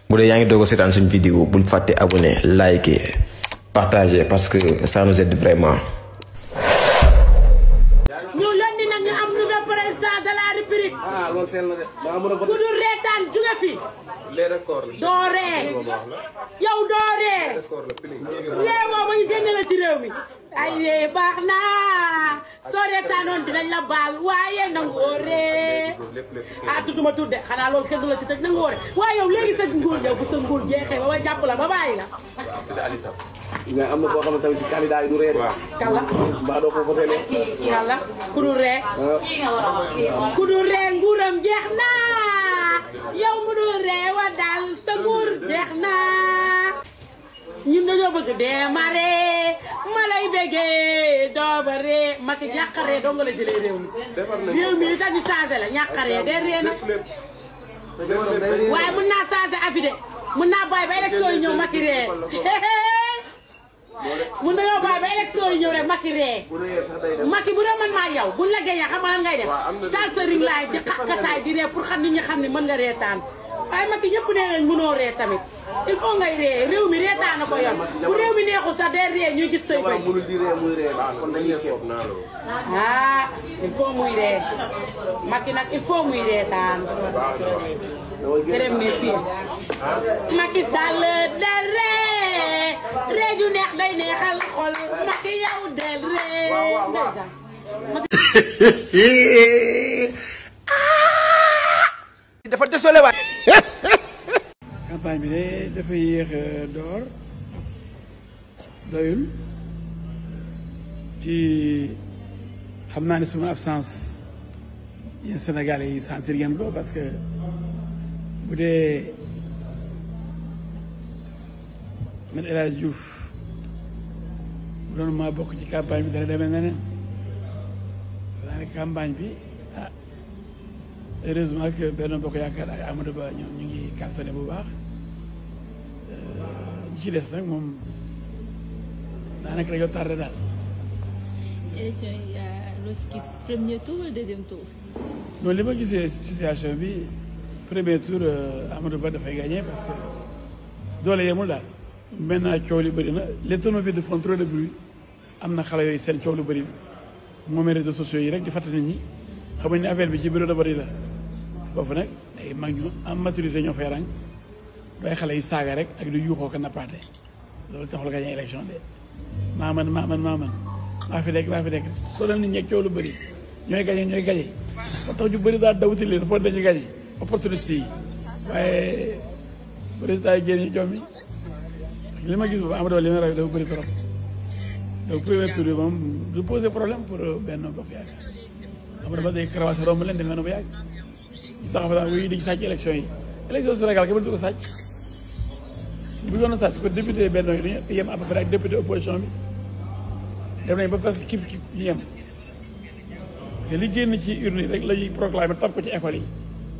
bu dee yaa ngi doog a seetaan suñu vidéo bul fàtte abonné liker partager parce que ça nous aide vraiment. ñu lundi nag ñu am nouveau président de la république. ah loolu teel na de. ku dul reetaan jóge fi. doo ree yow doo ree réewoo ba ñu génne la ci réew mi. ay ree baax naa soo reetaanoon dinañ la baal waaye nangoo ree ah tudduma tudde xanaa loolu kenn du la ci tëj nangoo ree waaye yow léegi sa nguur yow bu sa nguur jeexee ba ma jàpp la ba bàyyi la. mais am na boo xam ne tamit si candidat yi du ree. kala mbaa doo ko voté ne. yàlla ku dul ree. ku dul ree nguuram jeex naa yow mu dul ree wa daal sa nguur jeex naa ñun dañoo bëgg démarré ma lay bëggee dooba ree Macky ñàkkaree doo nga la jëlee réew mi réew mi li tax ñu changé la ñàkkaree de ree na waaye mun naa changé afi de mun naa bàyyi ba élection yi ñëw Macky ree mun nañoo bàyyi ba élection yi ñëw rek Macky ree Macky bu dee man maa yow buñ la génnee xam nga lan ngay def taal sa ring laay di xaqataay di ree pour xam nit ñi xam ne mën nga reetaan waaye Macky ñëpp nee nañ mënoo ree tamit il faut ngay ree réew mi reetaan na ko yor bu réew mi neexul sax day ree ñuy gis say bëñ ah il faut muy ree Macky nag il faut muy reetaan këram ne fii Macky Sall da ree ree ju neex day neexal xol Macky yow del ree dafa désolé waay. campagne bi de dafa yéex door doyul ci xam naa ne suma absence yéen Sénégalais yi sentir ngeen ko parce que bu dee man El Hadj Diouf bu doon maa bokk ci campagne bi dana demee neneen daanaka campagne bi ah heureusement que Benno Bokk Yaakaar ak Amadou Ba ñoom ñu ngi cartonné bu baax ñi ci des nag moom daanaka dañoo tardé daal. élection yi loo ci gis premier tour wala deuxième tour. non li ma gisee situation bi premier tour Amadou Ba dafay gagné parce que doole yemul daal. maintenant coow li bëri na les tonneaux vides font trop de bruit am na xale yooyu seen coow lu bëri moomee réseaux sociaux yi rek di fàttali nit ñi xamuñ ne affaire bi ci bureau de vote yi la foofu nag ay mag ñu am maturité ñoo fay ràng doy xale yu saaga rek ak di yuuxoo ko nappaate loolu taxul gagné élection de maa man maa fi nekk soo leen nit ñi ak coow lu bëri ñooy gagné ba tax ñu bëri daal dawuti leen foo dañu gagné opportuniste yi waaye président yi génn ñu jom mi li ma gis boobu Amadou Ba li ma raw dafa bëri trop donc premier tour bi moom du poser problème pour Benno Bokk Yaakaar Amadou Ba day karawaase romb leen demee na ba yàgg ñu taxaw fa wuyu dañu sàcc élection yi élection Sénégal kenn du ko sàcc bu yoon a sàcc ko député Benno yi dañu yem à peu près ak député opposition bi dem nañ ba presque kif ñu yem te li génn ci urne yi rek la ñuy proclamer tab ko ci école yi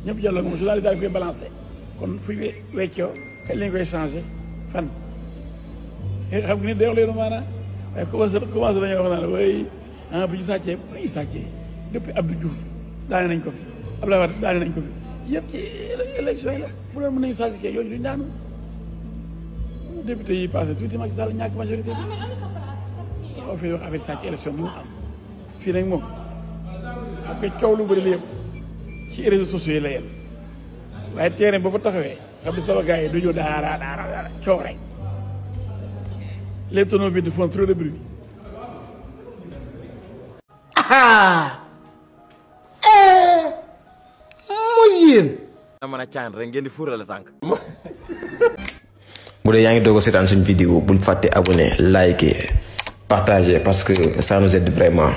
ñëpp jàlloo moom su daal di koy balancé kon fu ñu weccoo kañ lañ koy changé fan xam nga ni day wax leen maanaam waaye commencé dañoo wax naan way ah bu ñu sàccee bu ñu sàccee depuis Abdou Diouf daane nañ ko fi Abdoulaye Wade daane nañ ko fi yëpp ci élection yi la bu doon mën nañu sàcc kee yooyu duñ daanu député yi passé tuuti Macky Sall ñàkk majorité bi waaw fii wax affaire sàcc élection mu am fii nag moom xam nga coow lu bëri la yëpp ci réseaux sociaux yi la yem waaye terrain ba fa taxawee xam ne sama gars yi du ñu daara coow rek les tonneaux vides font trop de bruit. mooy yéen. na mën a caan rek ngeen di fuurale tànk. bu dee yaa ngi doog a seetaan suñu vidéo bul fàtte abonné liker partager parce que ça nous aide vraiment.